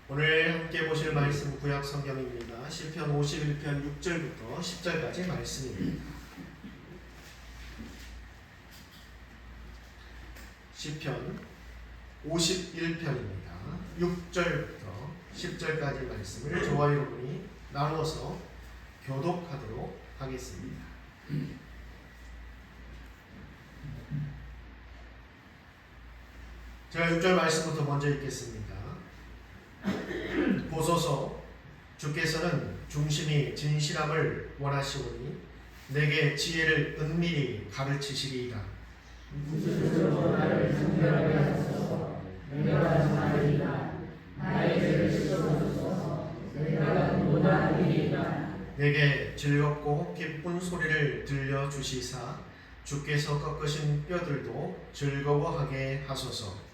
오늘 함께 보실 말씀 구약 성경입니다. 시편 51편 6절부터 10절까지 말씀입니다. 시편 51편입니다. 6절부터 10절까지 말씀을 저와 여러분이 나누어서 교독하도록 하겠습니다. 제가 6절 말씀부터 먼저 읽겠습니다. 보소서, 주께서는 중심이 진실함을 원하시오니 내게 지혜를 은밀히 가르치시리이다. 스스로 나를 정결하게 하소서. 내가 정하리이다. 나의 죄를 씻어주소서. 내가 못하리이다. 내게 즐겁고 기쁜 소리를 들려주시사 주께서 꺾으신 뼈들도 즐거워하게 하소서.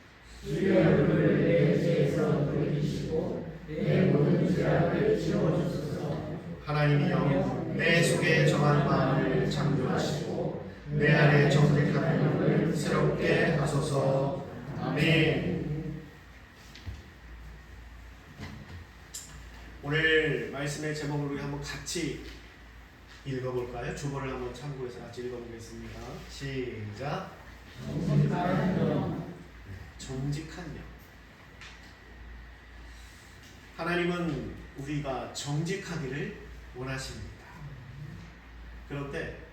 주의 얼굴을 내 죄에서 돌리시고 내 모든 죄악을 지워주소서. 하나님이여, 내 속에 정한 마음을 창조하시고 내 안에 정직한 영을 새롭게 하소서. 아멘. 오늘 말씀의 제목을 우리 한번 같이 읽어볼까요? 주보를 한번 참고해서 같이 읽어보겠습니다. 시작. 정직한 영. 하나님은 우리가 정직하기를 원하십니다. 그런데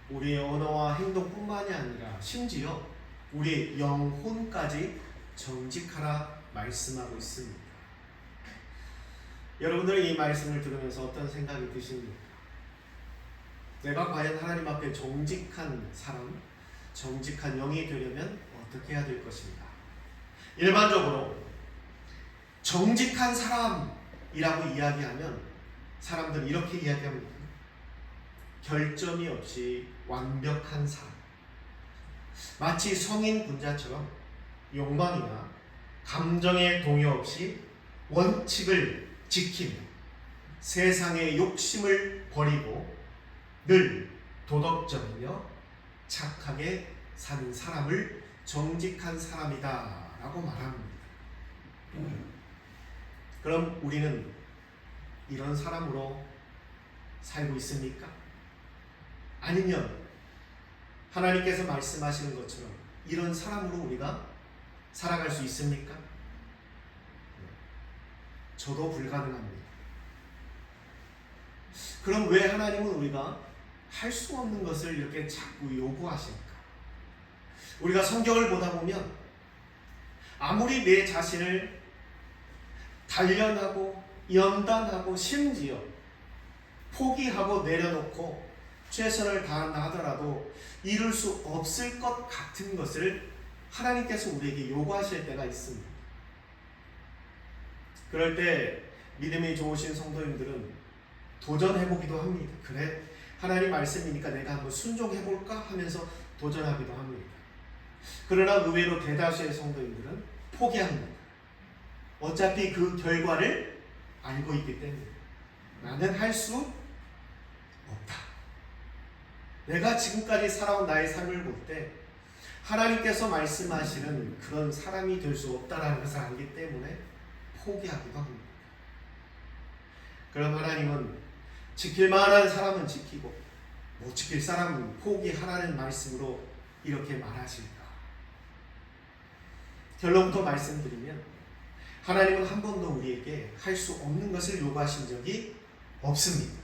우리의 언어와 행동뿐만이 아니라 심지어 우리의 영혼까지 정직하라 말씀하고 있습니다. 여러분들은 이 말씀을 들으면서 어떤 생각이 드십니까? 내가 과연 하나님 앞에 정직한 사람, 정직한 영이 되려면 어떻게 해야 될 것인가? 일반적으로 정직한 사람이라고 이야기하면 사람들은 이렇게 이야기합니다. 결점이 없이 완벽한 사람. 마치 성인 분자처럼 욕망이나 감정의 동요 없이 원칙을 지키며 세상의 욕심을 버리고 늘 도덕적이며 착하게 사는 사람을 정직한 사람이다 라고 말합니다. 그럼 우리는 이런 사람으로 살고 있습니까? 아니면 하나님께서 말씀하시는 것처럼 이런 사람으로 우리가 살아갈 수 있습니까? 저도 불가능합니다. 그럼 왜 하나님은 우리가 할 수 없는 것을 이렇게 자꾸 요구하실까? 우리가 성경을 보다 보면 아무리 내 자신을 단련하고 연단하고 심지어 포기하고 내려놓고 최선을 다한다 하더라도 이룰 수 없을 것 같은 것을 하나님께서 우리에게 요구하실 때가 있습니다. 그럴 때 믿음이 좋으신 성도님들은 도전해보기도 합니다. 그래, 하나님 말씀이니까 내가 한번 순종해볼까 하면서 도전하기도 합니다. 그러나 의외로 대다수의 성도님들은 포기합니다. 어차피 그 결과를 알고 있기 때문에 나는 할 수 없다. 내가 지금까지 살아온 나의 삶을 볼 때 하나님께서 말씀하시는 그런 사람이 될 수 없다는 것을 알기 때문에 포기하기도 합니다. 그럼 하나님은 지킬 만한 사람은 지키고 못 지킬 사람은 포기하라는 말씀으로 이렇게 말하실까? 결론부터 말씀드리면 하나님은 한 번도 우리에게 할 수 없는 것을 요구하신 적이 없습니다.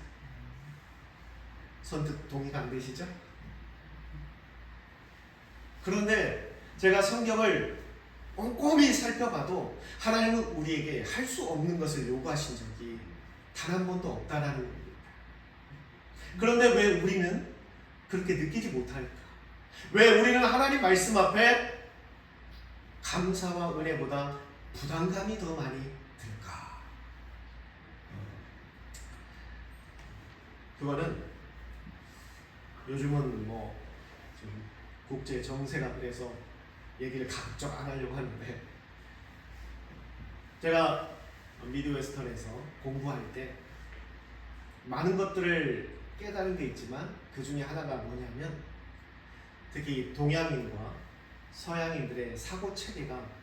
선뜻 동의가 안 되시죠? 그런데 제가 성경을 꼼꼼히 살펴봐도 하나님은 우리에게 할 수 없는 것을 요구하신 적이 단 한 번도 없다라는 겁니다. 그런데 왜 우리는 그렇게 느끼지 못할까? 왜 우리는 하나님 말씀 앞에 감사와 은혜보다 부담감이 더 많이 들까? 그거는 요즘은 좀 국제 정세가 그래서 얘기를 가급적 안 하려고 하는데, 제가 미드웨스턴에서 공부할 때 많은 것들을 깨달은 게 있지만 그 중에 하나가 뭐냐면 특히 동양인과 서양인들의 사고 체계가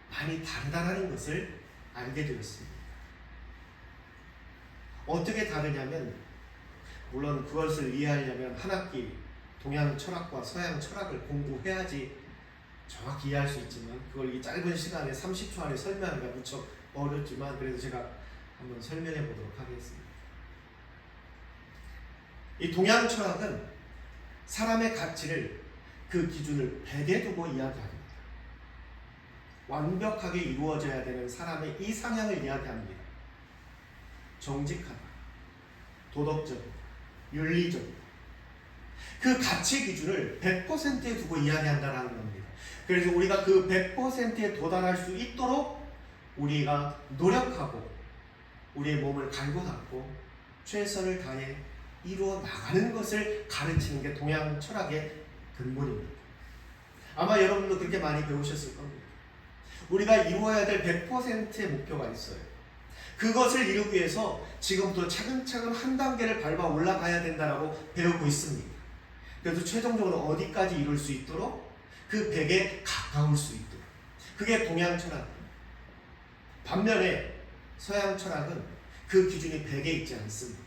많이 다르다는 것을 알게 되었습니다. 어떻게 다르냐면, 물론 그것을 이해하려면 한 학기 동양 철학과 서양 철학을 공부해야지 정확히 이해할 수 있지만, 그걸 이 짧은 시간에 30초 안에 설명하기가 무척 어렵지만, 그래도 제가 한번 설명해 보도록 하겠습니다. 이 동양 철학은 사람의 가치를, 그 기준을 100에 두고 이야기합니다. 완벽하게 이루어져야 되는 사람의 이 상향을 이야기합니다. 정직하다, 도덕적이다, 윤리적이다. 그 가치 기준을 100%에 두고 이야기한다는 겁니다. 그래서 우리가 그 100%에 도달할 수 있도록 우리가 노력하고 우리의 몸을 갈고 닦고 최선을 다해 이루어 나가는 것을 가르치는 게 동양 철학의 근본입니다. 아마 여러분도 그렇게 많이 배우셨을 겁니다. 우리가 이루어야 될 100%의 목표가 있어요. 그것을 이루기 위해서 지금부터 차근차근 한 단계를 밟아 올라가야 된다고 배우고 있습니다. 그래서 최종적으로 어디까지 이룰 수 있도록, 그 100에 가까울 수 있도록. 그게 동양 철학입니다. 반면에 서양 철학은 그 기준이 100에 있지 않습니다.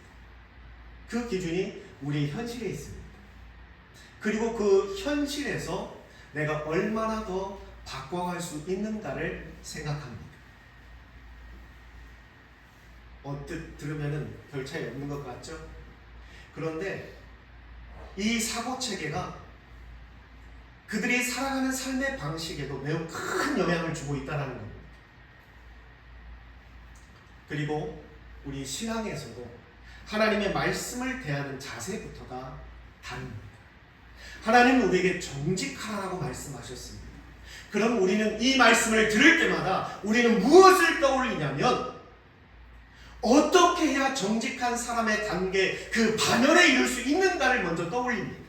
그 기준이 우리의 현실에 있습니다. 그리고 그 현실에서 내가 얼마나 더 바꿔갈 수 있는가를 생각합니다. 언뜻 들으면 별 차이 없는 것 같죠? 그런데 이 사고체계가 그들이 살아가는 삶의 방식에도 매우 큰 영향을 주고 있다는 겁니다. 그리고 우리 신앙에서도 하나님의 말씀을 대하는 자세부터가 다릅니다. 하나님은 우리에게 정직하라고 말씀하셨습니다. 그럼 우리는 이 말씀을 들을 때마다 우리는 무엇을 떠올리냐면, 어떻게 해야 정직한 사람의 단계, 그 반열에 이룰 수 있는가를 먼저 떠올립니다.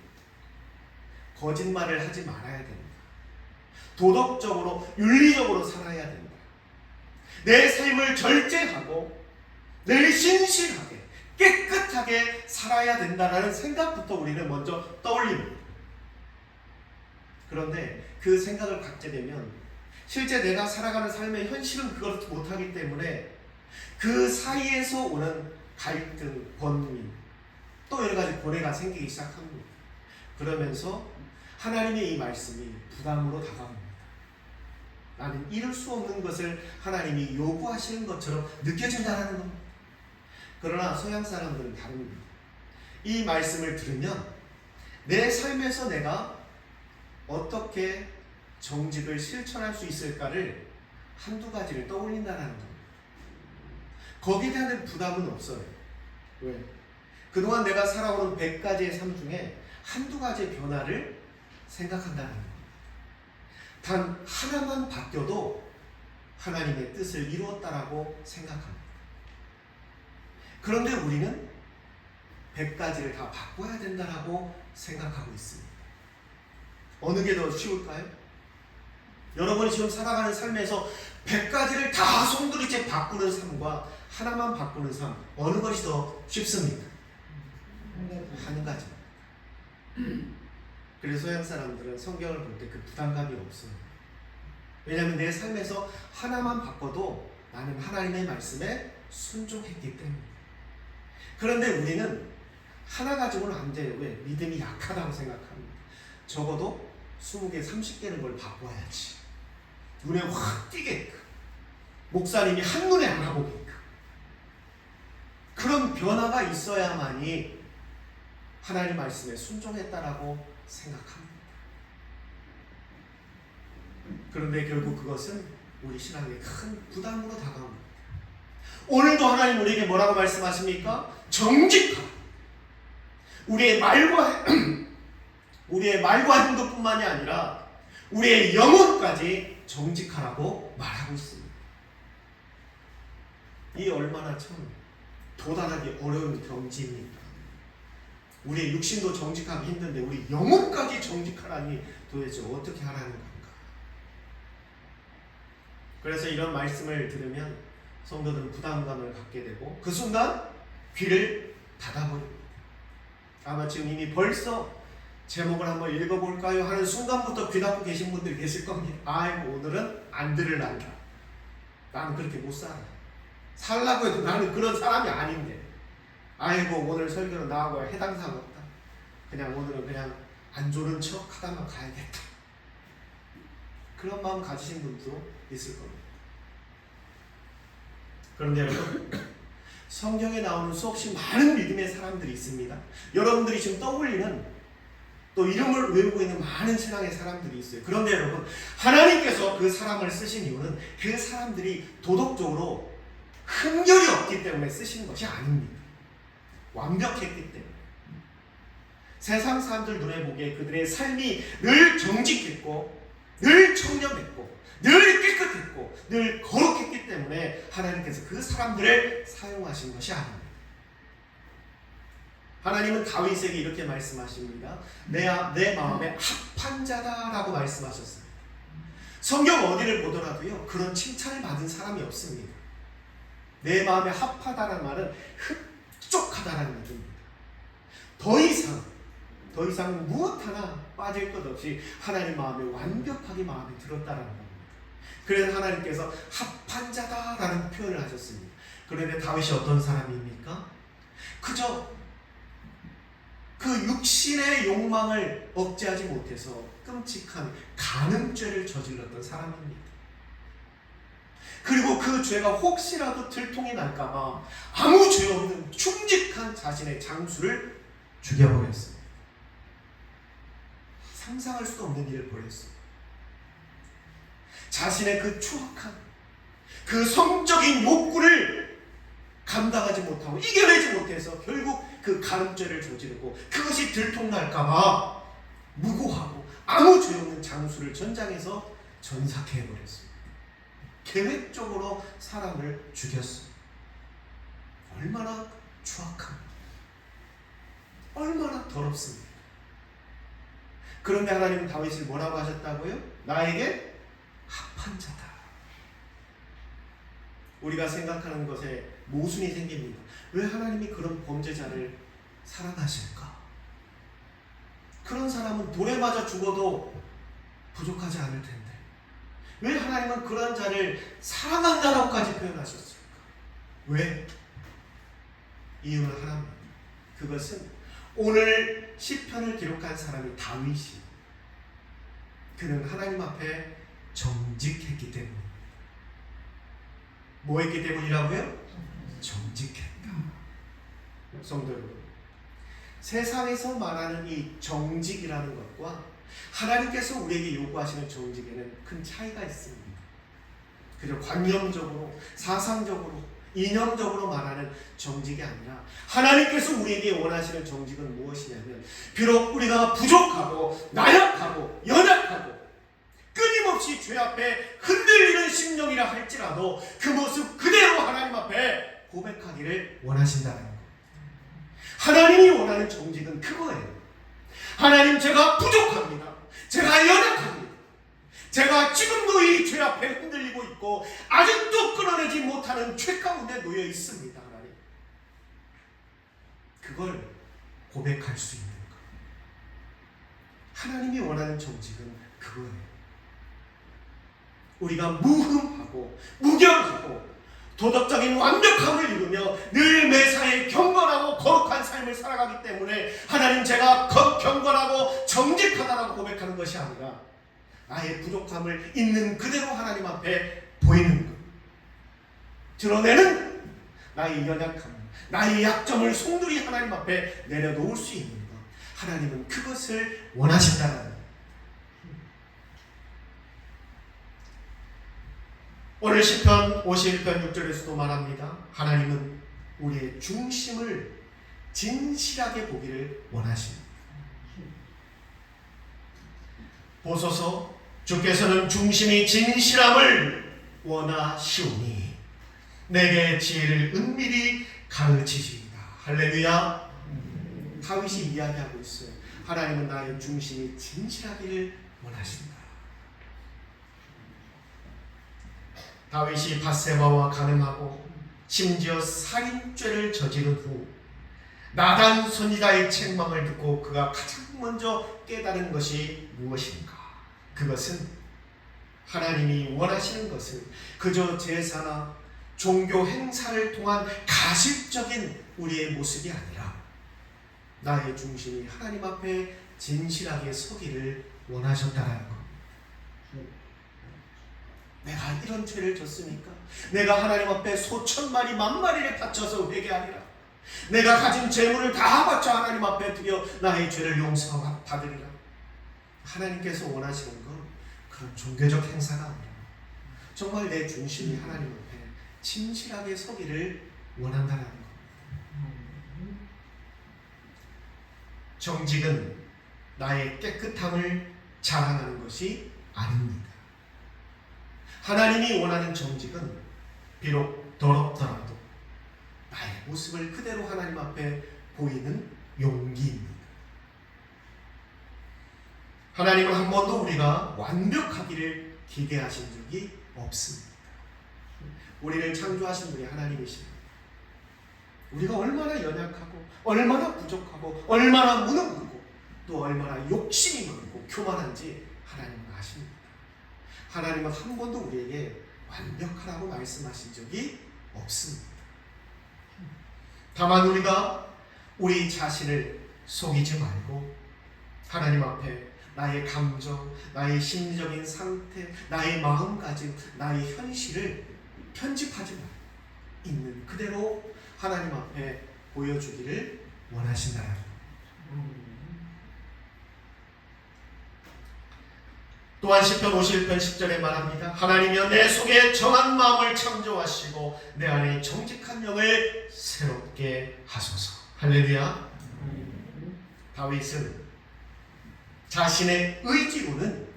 거짓말을 하지 말아야 됩니다. 도덕적으로, 윤리적으로 살아야 됩니다. 내 삶을 절제하고 늘 신실하게, 깨끗하게 살아야 된다는 생각부터 우리는 먼저 떠올립니다. 그런데 그 생각을 갖게 되면 실제 내가 살아가는 삶의 현실은 그걸 못하기 때문에 그 사이에서 오는 갈등, 권민, 또 여러 가지 고뇌가 생기기 시작합니다. 그러면서 하나님의 이 말씀이 부담으로 다가옵니다. 나는 이룰 수 없는 것을 하나님이 요구하시는 것처럼 느껴진다는 겁니다. 그러나 서양 사람들은 다릅니다. 이 말씀을 들으면 내 삶에서 내가 어떻게 정직을 실천할 수 있을까를 한두 가지를 떠올린다는 겁니다. 거기에 대한 부담은 없어요. 왜? 그동안 내가 살아오는 100가지의 삶 중에 한두 가지의 변화를 생각한다는 겁니다. 단 하나만 바뀌어도 하나님의 뜻을 이루었다라고 생각합니다. 그런데 우리는 100가지를 다 바꿔야 된다라고 생각하고 있습니다. 어느 게 더 쉬울까요? 여러분이 지금 살아가는 삶에서 100가지를 다 송두리째 바꾸는 삶과 하나만 바꾸는 삶, 어느 것이 더 쉽습니까? 한 가지입니다. 그래서 서양 사람들은 성경을 볼 때 그 부담감이 없어요. 왜냐하면 내 삶에서 하나만 바꿔도 나는 하나님의 말씀에 순종했기 때문에. 그런데 우리는 하나 가지고는 안 돼요. 왜? 믿음이 약하다고 생각합니다. 적어도 20개, 30개는 걸 바꿔야지. 눈에 확 띄게끔. 목사님이 한눈에 알아보게끔. 그런 변화가 있어야만이 하나님 말씀에 순종했다라고 생각합니다. 그런데 결국 그것은 우리 신앙에 큰 부담으로 다가옵니다. 오늘도 하나님 우리에게 뭐라고 말씀하십니까? 정직하라. 우리의 말과 행동뿐만이 아니라 우리의 영혼까지 정직하라고 말하고 있습니다. 이 얼마나 참 도달하기 어려운 경지입니까? 우리의 육신도 정직하기 힘든데 우리 영혼까지 정직하라니 도대체 어떻게 하라는 건가? 그래서 이런 말씀을 들으면 성도들은 부담감을 갖게 되고 그 순간 귀를 닫아버립니다. 아마 지금 이미 벌써 제목을 한번 읽어볼까요? 하는 순간부터 귀 닫고 계신 분들이 계실 겁니다. 아이고 오늘은 안 들으란다. 나는 그렇게 못 살아. 살라고 해도 나는 그런 사람이 아닌데. 아이고 오늘 설교는 나하고 해당 사항 없다. 그냥 오늘은 그냥 안 좋은 척 하다만 가야겠다. 그런 마음 가지신 분도 있을 겁니다. 그런데 여러분, 성경에 나오는 수없이 많은 믿음의 사람들이 있습니다. 여러분들이 지금 떠올리는 또 이름을 외우고 있는 많은 신앙의 사람들이 있어요. 그런데 여러분, 하나님께서 그 사람을 쓰신 이유는 그 사람들이 도덕적으로 흠결이 없기 때문에 쓰신 것이 아닙니다. 완벽했기 때문에. 세상 사람들 눈에 보기에 그들의 삶이 늘 정직했고 늘 청렴했고 늘 깨끗했고 늘 거룩했기 때문에 하나님께서 그 사람들을 사용하신 것이 아닙니다. 하나님은 다윗에게 이렇게 말씀하십니다. 내 마음에 합한 자다라고 말씀하셨습니다. 성경 어디를 보더라도요 그런 칭찬을 받은 사람이 없습니다. 내 마음에 합하다라는 말은 흡족하다라는 얘기입니다. 더 이상 무엇 하나 빠질 것 없이 하나님 마음에 완벽하게 마음에 들었다라는 겁니다. 그래서 하나님께서 합한 자다라는 표현을 하셨습니다. 그런데 다윗이 어떤 사람입니까? 그저 그 육신의 욕망을 억제하지 못해서 끔찍한 간음죄를 저질렀던 사람입니다. 그리고 그 죄가 혹시라도 들통이 날까봐 아무 죄 없는 충직한 자신의 장수를 죽여버렸습니다. 상상할 수도 없는 일을 벌였습니다. 자신의 그 추악한 그 성적인 욕구를 감당하지 못하고 이겨내지 못해서 결국 그 간음죄를 저지르고 그것이 들통날까봐 무고하고 아무 죄 없는 장수를 전장에서 전사해버렸습니다. 계획적으로 사람을 죽였습니다. 얼마나 추악합니다. 얼마나 더럽습니다. 그런데 하나님은 다윗을 뭐라고 하셨다고요? 나에게 합한 자다. 우리가 생각하는 것에 모순이 생깁니다. 왜 하나님이 그런 범죄자를 사랑하실까? 그런 사람은 돌에 맞아 죽어도 부족하지 않을 텐데 왜 하나님은 그런 자를 사랑한다라고까지 표현하셨을까? 왜? 이유는 하나입니다. 그것은 오늘 시편을 기록한 사람이 다윗이 그는 하나님 앞에 정직했기 때문입니다. 뭐 했기 때문이라고요? 정직했다. 성도 여러분, 세상에서 말하는 이 정직이라는 것과 하나님께서 우리에게 요구하시는 정직에는 큰 차이가 있습니다. 그저 관념적으로, 사상적으로, 이념적으로 말하는 정직이 아니라 하나님께서 우리에게 원하시는 정직은 무엇이냐면 비록 우리가 부족하고 나약하고 연약하고 끊임없이 죄 앞에 흔들리는 심령이라 할지라도 그 모습 그대로 하나님 앞에 고백하기를 원하신다는 것. 하나님이 원하는 정직은 그거예요. 하나님, 제가 부족합니다. 제가 연약합니다. 제가 지금도 이 죄 앞에 흔들리고 있고 아직도 끊어내지 못하는 죄 가운데 놓여 있습니다. 하나님, 그걸 고백할 수 있는 것. 하나님이 원하는 정직은 그거예요. 우리가 무흠하고 무결하고 도덕적인 완벽함을 이루며 늘 매사에 경건하고 거룩한 삶을 살아가기 때문에 하나님, 제가 경건하고 정직하다라고 고백하는 것이 아니라 나의 부족함을 있는 그대로 하나님 앞에 보이는 것, 드러내는 나의 연약함, 나의 약점을 송두리 하나님 앞에 내려놓을 수 있는 것, 하나님은 그것을 원하신다는 것. 오늘 시편 51편 6절에서도 말합니다. 하나님은 우리의 중심을 진실하게 보기를 원하십니다. 보소서, 주께서는 중심이 진실함을 원하시오니 내게 지혜를 은밀히 가르치시리다. 할렐루야. 다윗이 이야기하고 있어요. 하나님은 나의 중심이 진실하기를 원하신다. 다윗이 밧세바와 간음하고 심지어 살인죄를 저지른 후 나단 선지자의 책망을 듣고 그가 가장 먼저 깨달은 것이 무엇인가? 그것은 하나님이 원하시는 것은 그저 제사나 종교 행사를 통한 가십적인 우리의 모습이 아니라 나의 중심이 하나님 앞에 진실하게 서기를 원하셨다는 것. 내가 이런 죄를 졌으니까 내가 하나님 앞에 수천 마리 만 마리를 바쳐서 회개하리라. 내가 가진 재물을 다 바쳐 하나님 앞에 드려 나의 죄를 용서받으리라. 하나님께서 원하시는 건 그런 종교적 행사가 아니라 정말 내 중심이 하나님 앞에 진실하게 서기를 원한다는 것. 정직은 나의 깨끗함을 자랑하는 것이 아닙니다. 하나님이 원하는 정직은 비록 더럽더라도 나의 모습을 그대로 하나님 앞에 보이는 용기입니다. 하나님은 한 번도 우리가 완벽하기를 기대하신 적이 없습니다. 우리를 창조하신 분이 하나님이십니다. 우리가 얼마나 연약하고 얼마나 부족하고 얼마나 무능하고 또 얼마나 욕심이 많고 교만한지 하나님은 아십니다. 하나님은 한 번도 우리에게 완벽하라고 말씀하신 적이 없습니다. 다만 우리가 우리 자신을 속이지 말고 하나님 앞에 나의 감정, 나의 심리적인 상태, 나의 마음가짐, 나의 현실을 편집하지 말고 있는 그대로 하나님 앞에 보여주기를 원하신다. 또한 시편 51편 10절에 말합니다. 하나님이여 내 속에 정한 마음을 창조하시고 내 안에 정직한 영을 새롭게 하소서. 할렐루야. 다윗은 자신의 의지로는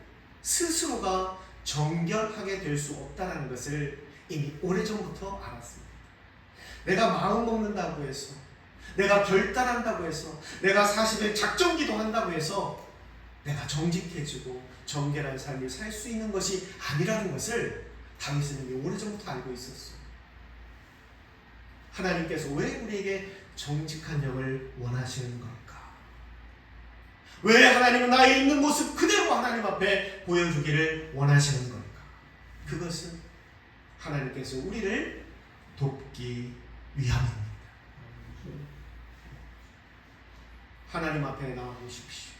스스로가 정결하게 될 수 없다는 것을 이미 오래전부터 알았습니다. 내가 마음 먹는다고 해서, 내가 결단한다고 해서, 내가 40일 작정기도 한다고 해서 내가 정직해지고 정결한 삶을 살 수 있는 것이 아니라는 것을 다윗은 이미 오래전부터 알고 있었어요. 하나님께서 왜 우리에게 정직한 영을 원하시는 걸까? 왜 하나님은 나의 있는 모습 그대로 하나님 앞에 보여주기를 원하시는 걸까? 그것은 하나님께서 우리를 돕기 위함입니다. 하나님 앞에 나아오십시오.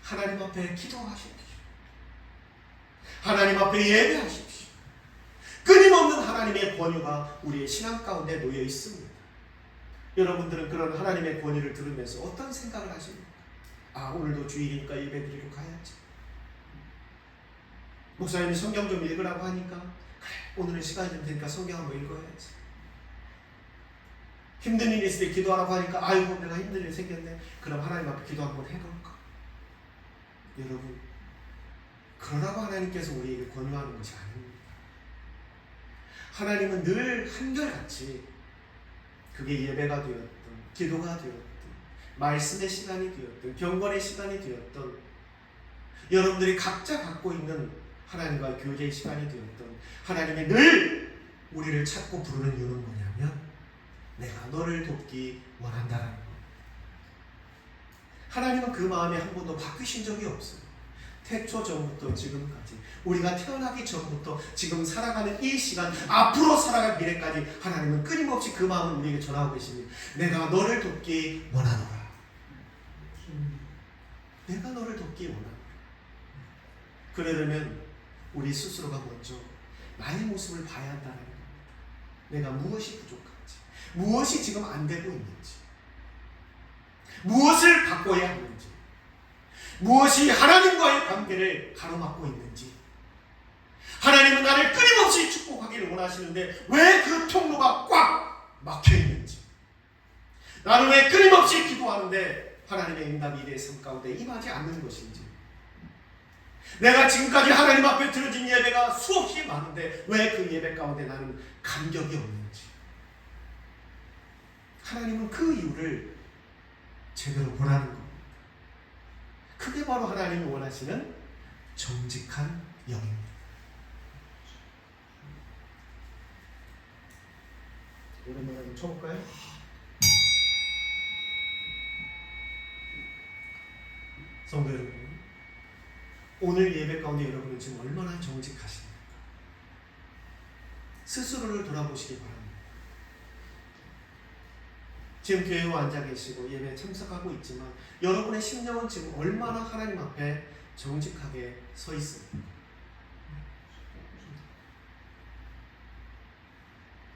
하나님 앞에 기도하십시오. 하나님 앞에 예배하십시오. 끊임없는 하나님의 권유가 우리의 신앙 가운데 놓여 있습니다. 여러분들은 그런 하나님의 권유를 들으면서 어떤 생각을 하십니까? 아, 오늘도 주일이니까 예배드리러 가야지. 목사님이 성경 좀 읽으라고 하니까 그래, 오늘은 시간이 좀 되니까 성경 한번 읽어야지. 힘든 일이 있을 때 기도하라고 하니까 아이고 내가 힘든 일 생겼네. 그럼 하나님 앞에 기도 한번 해볼까? 여러분, 그러라고 하나님께서 우리에게 권유하는 것이 아닙니다. 하나님은 늘 한결같이 그게 예배가 되었든 기도가 되었든 말씀의 시간이 되었든 경건의 시간이 되었든 여러분들이 각자 갖고 있는 하나님과의 교제의 시간이 되었든 하나님이 늘 우리를 찾고 부르는 이유는 뭐냐면 내가 너를 돕기 원한다는 것. 하나님은 그 마음에 한 번도 바뀌신 적이 없어요. 태초 전부터 지금까지 우리가 태어나기 전부터 지금 살아가는 이 시간 앞으로 살아갈 미래까지 하나님은 끊임없이 그 마음을 우리에게 전하고 계십니다. 내가 너를 돕기 원하노라. 내가 너를 돕기 원하노라. 그러려면 우리 스스로가 먼저 나의 모습을 봐야 한다는 겁니다. 내가 무엇이 부족한지, 무엇이 지금 안 되고 있는지, 무엇을 바꿔야 하는지, 무엇이 하나님과의 관계를 가로막고 있는지, 하나님은 나를 끊임없이 축복하기를 원하시는데 왜 그 통로가 꽉 막혀 있는지, 나는 왜 끊임없이 기도하는데 하나님의 응답이 내 삶 가운데 임하지 않는 것인지, 내가 지금까지 하나님 앞에 드려진 예배가 수없이 많은데 왜 그 예배 가운데 나는 감격이 없는지, 하나님은 그 이유를 제대로 보라는 겁니다. 그게 바로 하나님이 원하시는 정직한 영입니다. 오랜만에 한번 쳐볼까요? 성도 여러분, 오늘 예배 가운데 여러분은 지금 얼마나 정직하십니까? 스스로를 돌아보시기 바랍니다. 지금 교회에 앉아 계시고 예배에 참석하고 있지만 여러분의 심령은 지금 얼마나 하나님 앞에 정직하게 서 있습니까?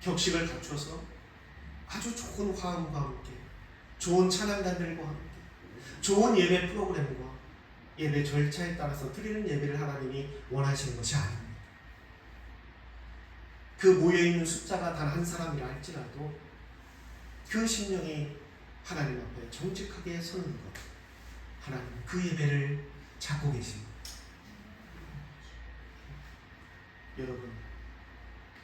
격식을 갖춰서 아주 좋은 화음과 함께, 좋은 찬양단들과 함께, 좋은 예배 프로그램과 예배 절차에 따라서 드리는 예배를 하나님이 원하시는 것이 아닙니다. 그 모여있는 숫자가 단 한 사람이라 할지라도 그 심령이 하나님 앞에 정직하게 서는 것, 하나님 그 예배를 찾고 계십니다. 여러분,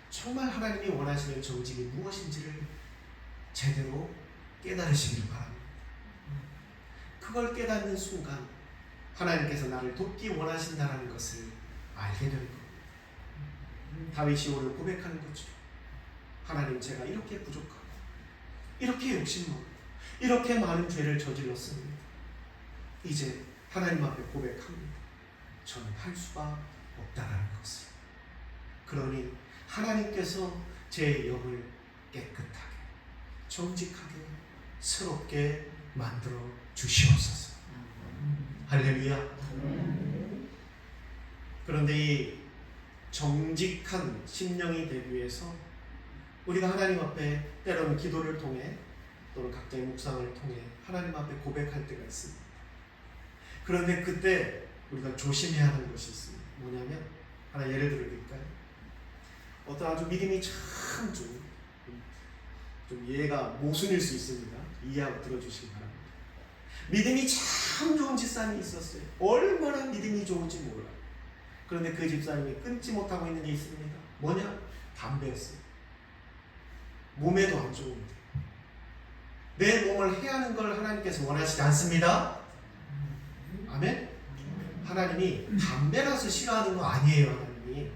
정말 하나님이 원하시는 정직이 무엇인지를 제대로 깨달으시길 바랍니다. 그걸 깨닫는 순간 하나님께서 나를 돕기 원하신다는 것을 알게 될 겁니다. 다윗이 오늘 고백하는 것처럼 하나님, 제가 이렇게 부족하고 이렇게 욕심먹고 이렇게 많은 죄를 저질렀습니다. 이제 하나님 앞에 고백합니다. 저는 할 수가 없다라는 것을. 그러니 하나님께서 제 영을 깨끗하게, 정직하게, 새롭게 만들어 주시옵소서. 할렐루야. 그런데 이 정직한 심령이 되기 위해서 우리가 하나님 앞에 때로는 기도를 통해 또는 각자의 묵상을 통해 하나님 앞에 고백할 때가 있습니다. 그런데 그때 우리가 조심해야 하는 것이 있습니다. 뭐냐면, 하나 예를 들어 드릴까요? 어떤 아주 믿음이 참 좀 이해가 모순일 수 있습니다. 이해하고 들어주시기 바랍니다. 믿음이 참 좋은 집사님이 있었어요. 얼마나 믿음이 좋은지 몰라요. 그런데 그 집사님이 끊지 못하고 있는 게 있습니다. 뭐냐? 담배였어요. 몸에도 안 좋은데. 내 몸을 해하는 걸 하나님께서 원하시지 않습니다. 아멘? 하나님이 담배라서 싫어하는 거 아니에요. 하나님이.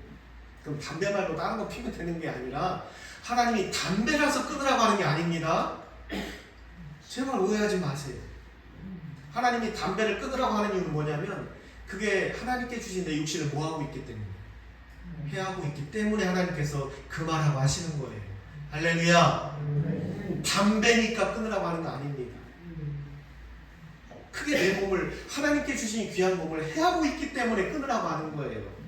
그럼 담배 말고 다른 거 피면 되는 게 아니라 하나님이 담배라서 끊으라고 하는 게 아닙니다. 제발 오해하지 마세요. 하나님이 담배를 끊으라고 하는 이유는 뭐냐면 그게 하나님께 주신 내 육신을 뭐하고 있기 때문에, 해하고 있기 때문에 하나님께서 그 말하고 하시는 거예요. 할렐루야. 담배니까 끊으라고 하는 거 아닙니다. 그게 내 몸을, 하나님께 주신 귀한 몸을 해하고 있기 때문에 끊으라고 하는 거예요.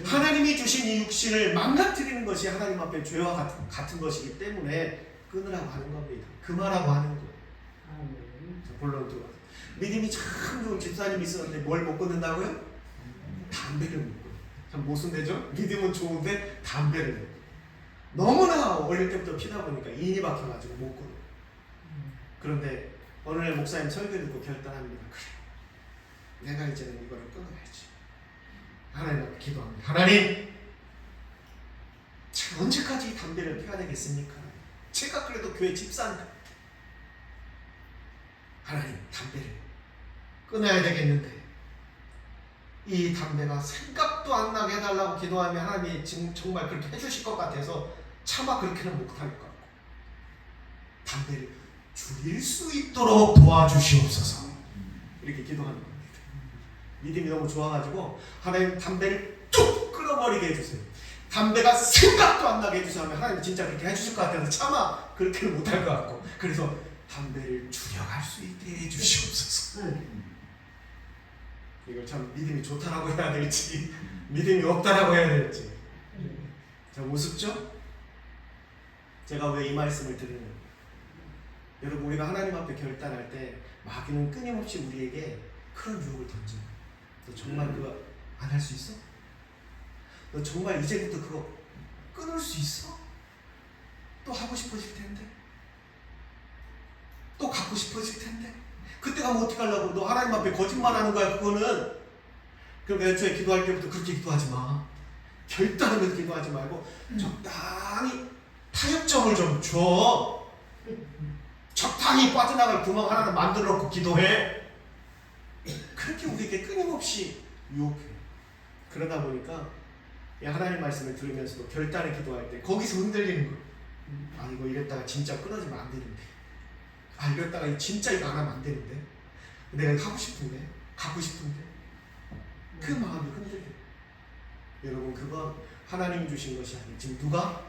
하나님이 주신 이 육신을 망가뜨리는 것이 하나님 앞에 죄와 같은 것이기 때문에 끊으라고 하는 겁니다. 그만하고 하는 거예요. 본론 들어가서 믿음이 참 좋은 집사님이 있었는데 뭘 못 끊는다고요? 담배를 못 끊어요. 참 모순되죠? 믿음은 좋은데 담배를 못 끊어요. 너무나 어릴 때부터 피다 보니까 인이 박혀가지고 못 끊어요. 그런데 어느 날 목사님 설교 듣고 결단합니다. 그래, 내가 이제는 이거를 끊어야지. 하나님 앞에 기도합니다. 하나님, 제가 언제까지 담배를 피워야 되겠습니까? 제가 그래도 교회 집사인데. 하나님, 담배를 끊어야 되겠는데 이 담배가 생각도 안 나게 해달라고 기도하면 하나님이 지금 정말 그렇게 해주실 것 같아서 차마 그렇게는 못할 것 같고, 담배를 줄일 수 있도록 도와주시옵소서. 이렇게 기도하는 겁니다. 믿음이 너무 좋아가지고 하나님 담배를 뚝 끊어버리게 해주세요. 담배가 생각도 안 나게 해주세요 하면 하나님 진짜 그렇게 해주실 것 같아서 차마 그렇게는 못할 것 같고, 그래서 담배를 줄여갈 수 있게 해주시옵소서. 이걸 참 믿음이 좋다라고 해야 될지 믿음이 없다라고 해야 될지 참 우습죠? 제가 왜 이 말씀을 드리는, 여러분, 우리가 하나님 앞에 결단할 때 마귀는 끊임없이 우리에게 그런 유혹을 던져요. 너 정말 그거 안 할 수 있어? 너 정말 이제부터 그거 끊을 수 있어? 또 하고 싶어질 텐데, 또 갖고 싶어질 텐데, 그때 가면 어떻게 하려고? 너 하나님 앞에 거짓말하는 거야 그거는. 그럼 애초에 기도할 때부터 그렇게 기도하지 마. 결단하면서 기도하지 말고 적당히 타협점을 좀 줘. 적당히 빠져나갈 구멍 하나를 만들어 놓고 기도해. 그렇게 우리에게 끊임없이 유혹해요. 그러다 보니까 하나님 말씀을 들으면서도 결단을 기도할 때 거기서 흔들리는 거예요. 아, 이거 이랬다가 진짜 끊어지면 안 되는데, 아, 이랬다가 진짜 이거 안 하면 안 되는데, 내가 하고 싶은데, 갖고 싶은데. 그 마음이 흔들려요. 여러분, 그건 하나님 주신 것이 아니에요. 지금 누가?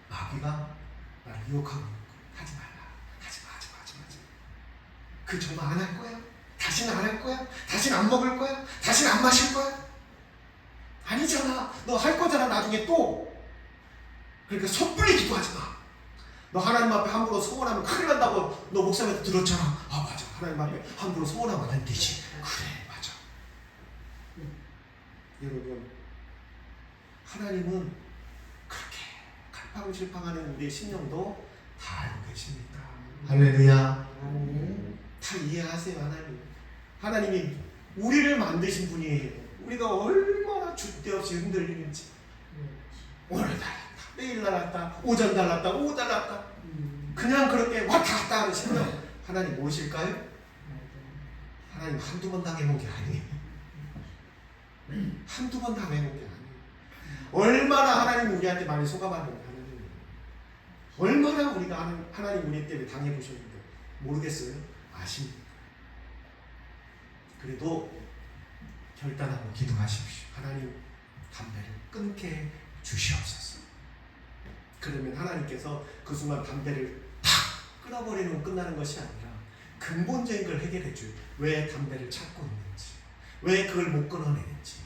마귀가 나를 유혹하고 있는 거예요. 하지 말라. 하지 마. 그 정말 안 할 거야? 다시는 안 할 거야? 다시는 안 먹을 거야? 다시는 안 마실 거야? 아니잖아. 너 할 거잖아, 나중에 또. 그러니까 섣불리 기도하지 마. 너 하나님 앞에 함부로 소원하면 큰일 난다고 너 목사님한테 들었잖아. 아, 맞아. 하나님 앞에 함부로 소원하면 안 되지. 그래, 맞아. 여러분, 하나님은 그렇게 갈팡질팡하는 우리의 심령도 다 알고 계십니다. 할렐루야. 다 이해하세요. 하나님이 우리를 만드신 분이에요. 우리가 얼마나 줏대없이 흔들리는지. 오늘 달랐다, 내일 달랐다, 오전 달랐다, 오후 달랐다, 그냥 그렇게 왔다 갔다 하는 심령. 하나님 무엇일까요? 하나님 한두 번 당해본 게 아니에요. 한두 번 당해본 게 아니에요. 얼마나 하나님 우리한테 많이 속아봤는데, 하나님 얼마나 우리가 하나님 우리 때문에 당해보셨는데 모르겠어요? 아십니까? 그래도 결단하고 기도하십시오. 하나님, 담배를 끊게 주시옵소서. 그러면 하나님께서 그 순간 담배를 탁 끊어버리면 끝나는 것이 아니라 근본적인 걸 해결해 줘요. 왜 담배를 찾고 있는지, 왜 그걸 못 끊어내는지,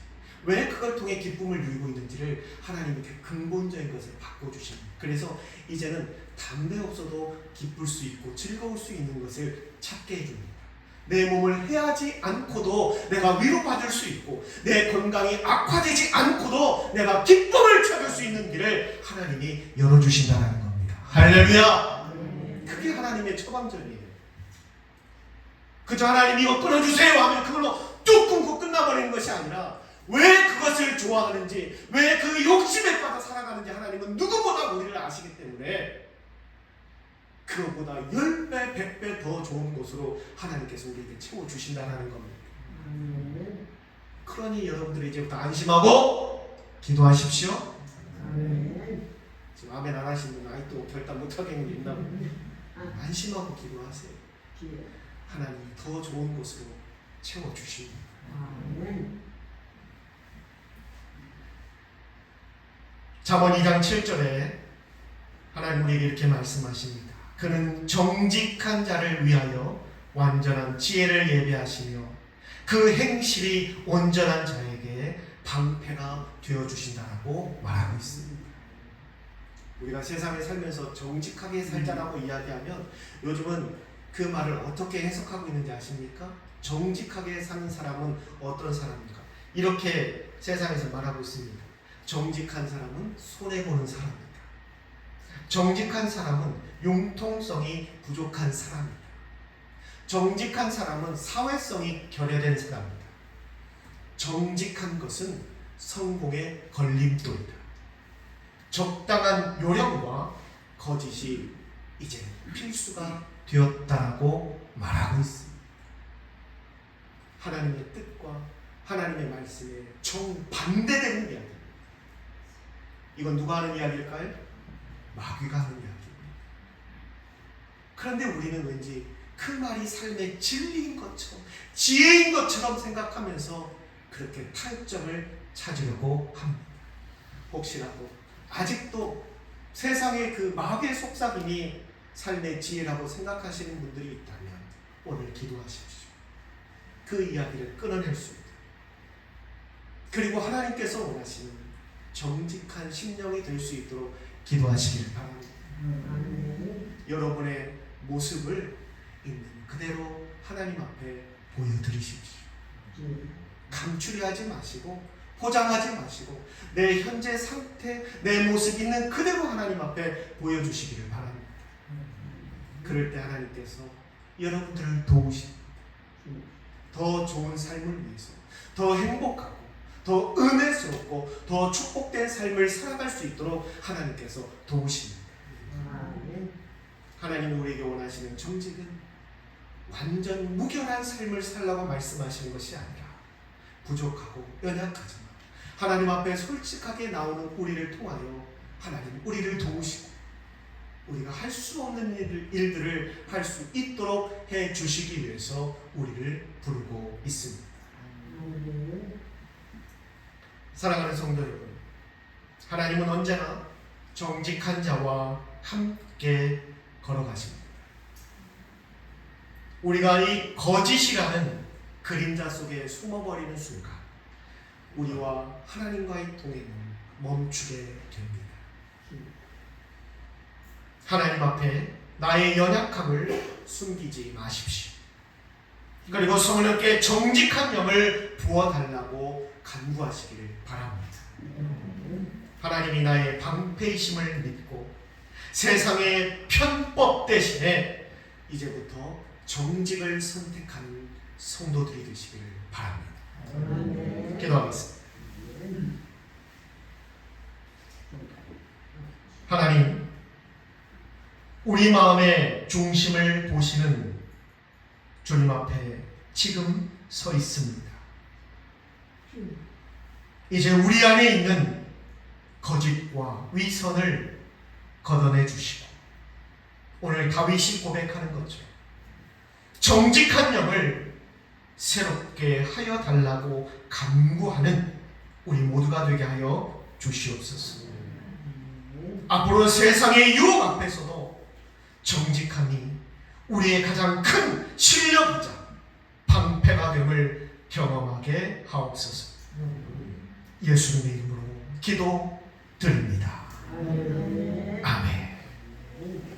왜 그걸 통해 기쁨을 누리고 있는지를 하나님이 그 근본적인 것을 바꿔주십니다. 그래서 이제는 담배 없어도 기쁠 수 있고 즐거울 수 있는 것을 찾게 해줍니다. 내 몸을 해하지 않고도 내가 위로받을 수 있고, 내 건강이 악화되지 않고도 내가 기쁨을 찾을 수 있는 길을 하나님이 열어주신다는 겁니다. 할렐루야. 그게 하나님의 처방전이에요. 그저 하나님 이거 끊어주세요 하면 그걸로 뚝 끊고 끝나버리는 것이 아니라, 왜 그것을 좋아하는지, 왜 그 욕심에 빠져 살아가는지 하나님은 누구보다 우리를 아시기 때문에 그것보다 10배, 100배 더 좋은 것으로 하나님께서 우리에게 채워주신다는 겁니다. 그러니 여러분들이 이제부터 안심하고 기도하십시오. 지금 아멘 안 하시는 분 아직도 결단 못하겠는 게 있나 보네. 안심하고 기도하세요. 하나님이 더 좋은 곳으로 채워주십니다. 잠언 2장 7절에 하나님 우리에게 이렇게 말씀하십니다. 그는 정직한 자를 위하여 완전한 지혜를 예비하시며 그 행실이 온전한 자에게 방패가 되어주신다라고 말하고 있습니다. 우리가 세상에 살면서 정직하게 살자라고 이야기하면 요즘은 그 말을 어떻게 해석하고 있는지 아십니까? 정직하게 사는 사람은 어떤 사람입니까? 이렇게 세상에서 말하고 있습니다. 정직한 사람은 손해보는 사람입니다. 정직한 사람은 융통성이 부족한 사람입니다. 정직한 사람은 사회성이 결여된 사람입니다. 정직한 것은 성공의 걸림돌이다. 적당한 요령과 거짓이 이제 필수가 되었다고 말하고 있습니다. 하나님의 뜻과 하나님의 말씀에 정반대되는 이야기입니다. 이건 누가 하는 이야기일까요? 마귀가 하는 이야기입니다. 그런데 우리는 왠지 그 말이 삶의 진리인 것처럼, 지혜인 것처럼 생각하면서 그렇게 타협점을 찾으려고 합니다. 혹시라도 아직도 세상의 그 마귀의 속삭임이 삶의 지혜라고 생각하시는 분들이 있다면 오늘 기도하십시오. 그 이야기를 끊어낼 수 있도록, 그리고 하나님께서 원하시는 정직한 심령이 될 수 있도록 기도하시길 바랍니다. 여러분의 모습을 있는 그대로 하나님 앞에 보여드리십시오. 감추려 하지 마시고 포장하지 마시고 내 현재 상태, 내 모습 있는 그대로 하나님 앞에 보여주시기를 바랍니다. 그럴 때 하나님께서 여러분들을 도우십니다. 더 좋은 삶을 위해서, 더 행복하고 더 은혜스럽고 더 축복된 삶을 살아갈 수 있도록 하나님께서 도우십니다. 하나님이 우리에게 원하시는 정직은 완전 무결한 삶을 살라고 말씀하시는 것이 아니라 부족하고 연약하지만 하나님 앞에 솔직하게 나오는 우리를 통하여 하나님 우리를 도우시고 우리가 할 수 없는 일들을 할 수 있도록 해 주시기 위해서 우리를 부르고 있습니다. 사랑하는 성도 여러분, 하나님은 언제나 정직한 자와 함께 걸어가십니다. 우리가 이 거짓이라는 그림자 속에 숨어버리는 순간 우리와 하나님과의 통행은 멈추게 됩니다. 하나님 앞에 나의 연약함을 숨기지 마십시오. 그리고 성령께 정직한 영을 부어달라고 간구하시기를 바랍니다. 하나님이 나의 방패이심을 믿고 세상의 편법 대신에 이제부터 정직을 선택하는 성도들이 되시기를 바랍니다. 기도하겠습니다. 하나님, 우리 마음의 중심을 보시는 주님 앞에 지금 서 있습니다. 이제 우리 안에 있는 거짓과 위선을 걷어내 주시고 오늘 다윗이 고백하는 것처럼 정직한 영을 새롭게 하여 달라고 간구하는 우리 모두가 되게 하여 주시옵소서. 앞으로 세상의 유혹 앞에서도 정직함이 우리의 가장 큰 실력이자 방패가 됨을 경험하게 하옵소서. 예수님의 이름으로 기도드립니다.